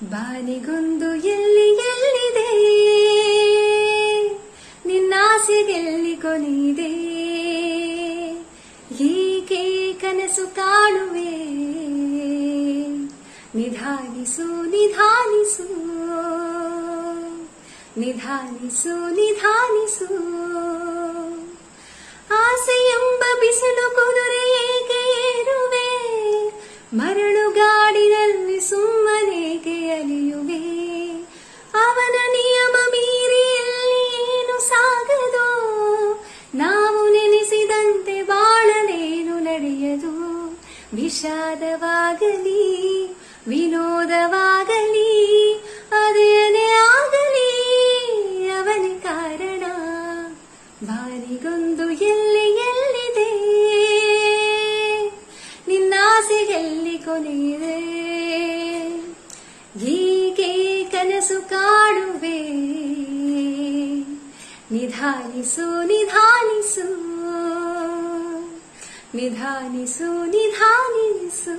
ಬಾನಿಗೊಂದು ಎಲ್ಲಿ ಎಲ್ಲಿದೆ, ನಿನ್ನಾಸೆಗೆಲ್ಲಿ ಕೊನೆಯಿದೆ, ಏಕೆ ಕನಸು ಕಾಣುವೆ, ನಿಧಾನಿಸು ನಿಧಾನಿಸು ನಿಧಾನಿಸು ನಿಧಾನಿಸು. ಆಸೆಯೆಂಬ ಬಿಸಿಲು ಕುದುರೆ ಏಕೆ ಏರುವೆ, ಮರಳುಗಾಡಿನಲ್ಲಿ ಸುಮ್ಮನೇಕೆ ಅಲಿಯುವೆ, ಅವನ ನಿಯಮ ಮೀರಿ ಎಲ್ಲಿ ಏನು ಸಾಗದು, ನಾವು ನೆನೆಸಿದಂತೆ ಬಾಳಲೇನು ನಡೆಯದು. ವಿಷಾದವಾಗಲಿ ವಿನೋದವಾಗಲಿ ಅದೇನೇ ಆಗಲಿ ಅವನೇ ಕಾರಣ. ಬಾನಿಗೊಂದು ಎಲ್ಲಿ ಎಲ್ಲಿದೆ, ನಿನ್ನಾಸೆಗೆಲ್ಲಿ ಕೊನೆಯಿದೆ, ಹೀಗೆ ಕನಸು ಕಾಡುವೆ, ನಿಧಾನಿಸು ನಿಧಾನಿಸು ನಿಧಾನಿಸು ನಿಧಾನಿಸು.